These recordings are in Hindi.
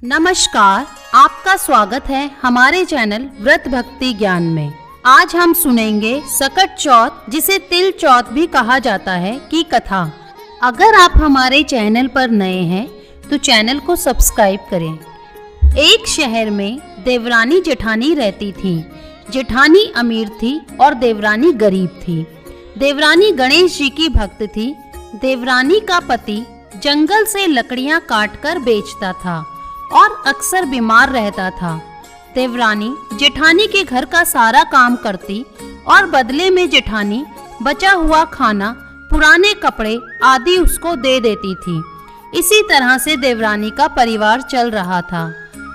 नमस्कार, आपका स्वागत है हमारे चैनल व्रत भक्ति ज्ञान में। आज हम सुनेंगे सकट चौथ, जिसे तिल चौथ भी कहा जाता है, की कथा। अगर आप हमारे चैनल पर नए हैं तो चैनल को सब्सक्राइब करें। एक शहर में देवरानी जेठानी रहती थी। जेठानी अमीर थी और देवरानी गरीब थी। देवरानी गणेश जी की भक्त थी। देवरानी का पति जंगल से लकड़ियां काटकर बेचता था और अक्सर बीमार रहता था। देवरानी जेठानी के घर का सारा काम करती और बदले में जेठानी बचा हुआ खाना, पुराने कपड़े आदि उसको दे देती थी। इसी तरह से देवरानी का परिवार चल रहा था।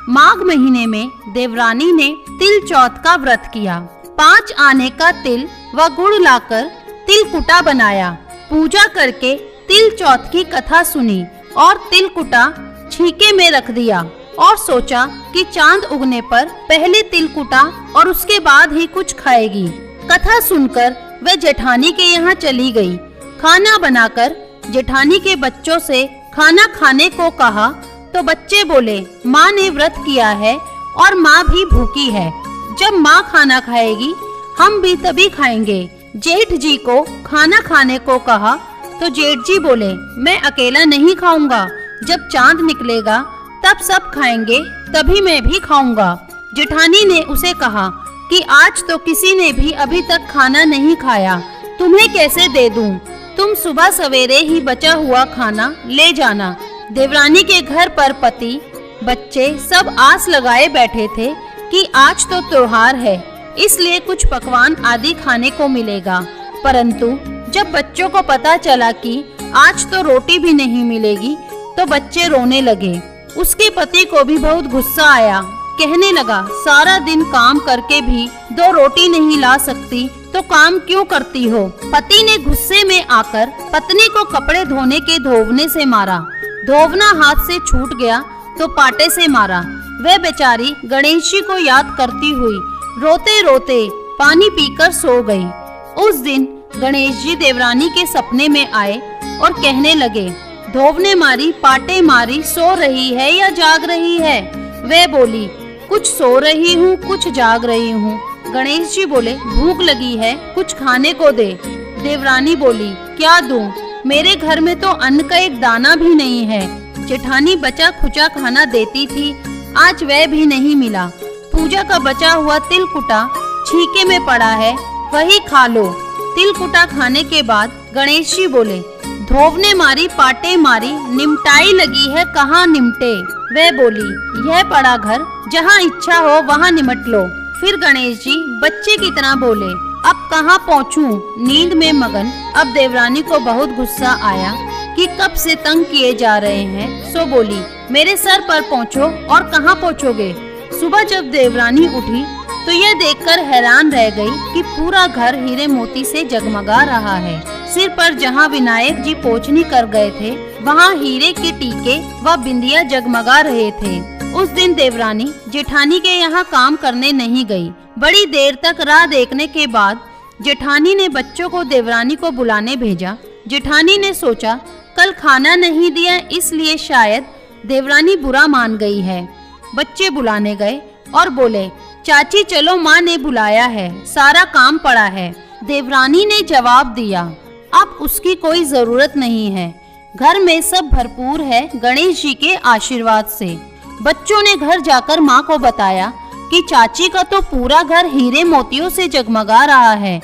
माघ महीने में देवरानी ने तिल चौथ का व्रत किया। 5 आने का तिल व गुड़ लाकर तिलकुटा बनाया। पूजा करके तिल चौथ की कथा सुनी और तिलकुटा छीके में रख दिया और सोचा कि चांद उगने पर पहले तिलकुटा और उसके बाद ही कुछ खाएगी। कथा सुनकर वह जेठानी के यहाँ चली गई। खाना बनाकर जेठानी के बच्चों से खाना खाने को कहा तो बच्चे बोले, माँ ने व्रत किया है और माँ भी भूखी है। जब माँ खाना खाएगी हम भी तभी खाएंगे। जेठ जी को खाना खाने को कहा तो जेठ जी बोले, मैं अकेला नहीं खाऊंगा, जब चांद निकलेगा तब सब खाएंगे, तभी मैं भी खाऊंगा। जेठानी ने उसे कहा कि आज तो किसी ने भी अभी तक खाना नहीं खाया, तुम्हें कैसे दे दूं? तुम सुबह सवेरे ही बचा हुआ खाना ले जाना। देवरानी के घर पर पति, बच्चे सब आस लगाए बैठे थे कि आज तो त्योहार है, इसलिए कुछ पकवान आदि खाने को मिलेगा। परंतु जब बच्चों को पता चला कि आज तो रोटी भी नहीं मिलेगी तो बच्चे रोने लगे। उसके पति को भी बहुत गुस्सा आया। कहने लगा, सारा दिन काम करके भी 2 रोटी नहीं ला सकती तो काम क्यों करती हो? पति ने गुस्से में आकर पत्नी को कपड़े धोने के धोवने से मारा। धोवना हाथ से छूट गया तो पाटे से मारा। वह बेचारी गणेश जी को याद करती हुई रोते रोते पानी पीकर सो गई। उस दिन गणेश जी देवरानी के सपने में आए और कहने लगे, धोवने मारी, पाटे मारी, सो रही है या जाग रही है? वह बोली, कुछ सो रही हूँ, कुछ जाग रही हूँ। गणेश जी बोले, भूख लगी है, कुछ खाने को दे। देवरानी बोली, क्या दूं? मेरे घर में तो अन्न का एक दाना भी नहीं है। जेठानी बचा खुचा खाना देती थी, आज वह भी नहीं मिला। पूजा का बचा हुआ तिलकुटा छीके में पड़ा है, वही खा लो। तिलकुटा खाने के बाद गणेश जी बोले, धोवने मारी, पाटे मारी, निमटाई लगी है, कहाँ निमटे? वह बोली, यह पड़ा घर, जहाँ इच्छा हो वहाँ निमट लो। फिर गणेश जी बच्चे की तरह बोले, अब कहाँ पहुँचूं? नींद में मगन। अब देवरानी को बहुत गुस्सा आया कि कब से तंग किए जा रहे हैं, सो बोली, मेरे सर पर पहुँचो। और कहाँ पहुँचोगे? सुबह जब देवरानी उठी तो यह देखकर हैरान रह गई कि पूरा घर हीरे मोती से जगमगा रहा है। सिर पर जहाँ विनायक जी पोछनी कर गए थे, वहाँ हीरे के टीके व बिंदिया जगमगा रहे थे। उस दिन देवरानी जेठानी के यहाँ काम करने नहीं गई। बड़ी देर तक राह देखने के बाद जेठानी ने बच्चों को देवरानी को बुलाने भेजा। जेठानी ने सोचा, कल खाना नहीं दिया इसलिए शायद देवरानी बुरा मान गई है। बच्चे बुलाने गए और बोले, चाची चलो, माँ ने बुलाया है, सारा काम पड़ा है। देवरानी ने जवाब दिया, अब उसकी कोई जरूरत नहीं है, घर में सब भरपूर है गणेश जी के आशीर्वाद से। बच्चों ने घर जाकर माँ को बताया कि चाची का तो पूरा घर हीरे मोतियों से जगमगा रहा है।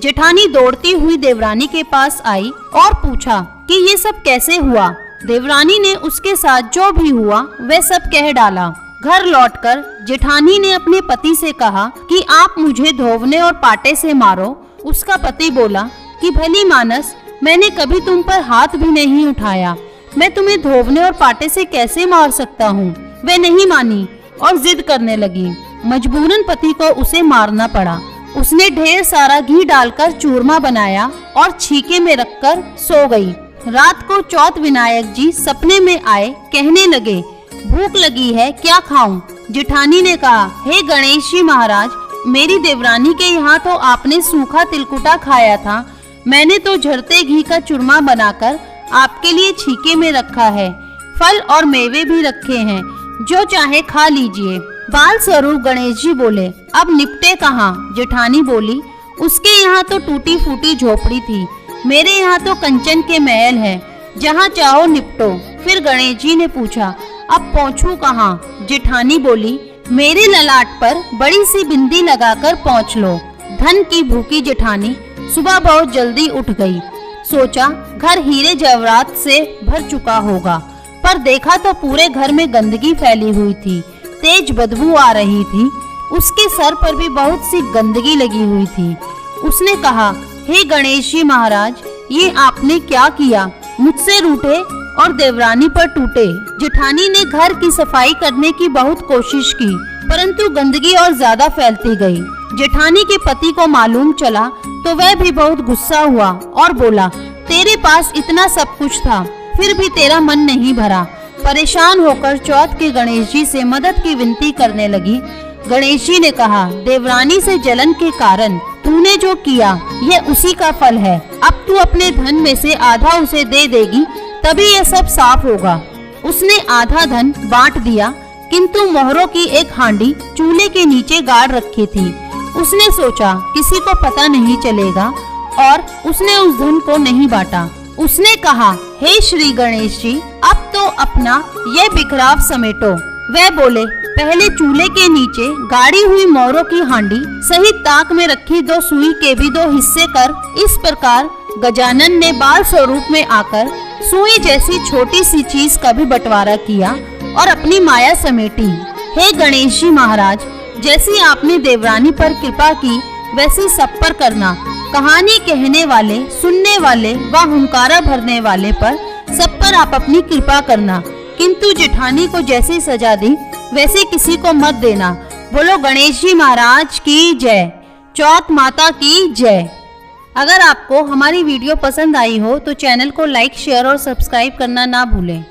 जेठानी दौड़ती हुई देवरानी के पास आई और पूछा कि ये सब कैसे हुआ। देवरानी ने उसके साथ जो भी हुआ वह सब कह डाला। घर लौटकर जेठानी ने अपने पति से कहा कि आप मुझे धोवने और पाटे से मारो। उसका पति बोला कि भली मानस, मैंने कभी तुम पर हाथ भी नहीं उठाया, मैं तुम्हें धोवने और पाटे से कैसे मार सकता हूँ? वह नहीं मानी और जिद करने लगी। मजबूरन पति को उसे मारना पड़ा। उसने ढेर सारा घी डालकर चूरमा बनाया और छीके में रखकर सो गई। रात को चौथ विनायक जी सपने में आए, कहने लगे, भूख लगी है, क्या खाऊं? जेठानी ने कहा, हे गणेश जी महाराज, मेरी देवरानी के यहाँ तो आपने सूखा तिलकुटा खाया था, मैंने तो झरते घी का चूरमा बनाकर आपके लिए छीके में रखा है। फल और मेवे भी रखे हैं, जो चाहे खा लीजिए। बाल स्वरूप गणेश जी बोले, अब निपटे कहाँ? जेठानी बोली, उसके यहाँ तो टूटी फूटी झोपड़ी थी, मेरे यहाँ तो कंचन के महल है, जहाँ चाहो निपटो। फिर गणेश जी ने पूछा, अब पहुँचूं कहाँ? जेठानी बोली, मेरे ललाट पर बड़ी सी बिंदी लगाकर पहुँच लो। धन की भूखी जेठानी सुबह बहुत जल्दी उठ गई। सोचा घर हीरे जवाहरात से भर चुका होगा, पर देखा तो पूरे घर में गंदगी फैली हुई थी, तेज बदबू आ रही थी। उसके सर पर भी बहुत सी गंदगी लगी हुई थी। उसने कहा, हे गणेश जी महाराज, ये आपने क्या किया? मुझसे रूठे और देवरानी पर टूटे। जेठानी ने घर की सफाई करने की बहुत कोशिश की, परंतु गंदगी और ज्यादा फैलती गई। जेठानी के पति को मालूम चला तो वह भी बहुत गुस्सा हुआ और बोला, तेरे पास इतना सब कुछ था, फिर भी तेरा मन नहीं भरा। परेशान होकर चौथ के गणेश जी से मदद की विनती करने लगी। गणेश जी ने कहा, देवरानी से जलन के कारण तूने जो किया यह उसी का फल है। अब तू अपने धन में से आधा उसे दे देगी, तभी यह सब साफ होगा। उसने आधा धन बांट दिया, किंतु मोहरों की एक हांडी चूल्हे के नीचे गाड़ रखी थी। उसने सोचा किसी को पता नहीं चलेगा, और उसने उस धन को नहीं बांटा। उसने कहा, हे श्री गणेश जी, अब तो अपना यह बिखराव समेटो। वह बोले, पहले चूल्हे के नीचे गाड़ी हुई मोहरों की हांडी सही ताक में रखी 2 सुई के भी 2 हिस्से कर। इस प्रकार गजानन ने बाल स्वरूप में आकर सुई जैसी छोटी सी चीज का भी बंटवारा किया और अपनी माया समेटी। हे गणेश जी महाराज, जैसी आपने देवरानी पर कृपा की वैसी सब पर करना। कहानी कहने वाले, सुनने वाले व हुंकारा भरने वाले पर सब पर आप अपनी कृपा करना, किंतु जेठानी को जैसी सजा दी वैसे किसी को मत देना। बोलो गणेश जी महाराज की जय, चौथ माता की जय। अगर आपको हमारी वीडियो पसंद आई हो तो चैनल को लाइक, शेयर और सब्सक्राइब करना ना भूलें।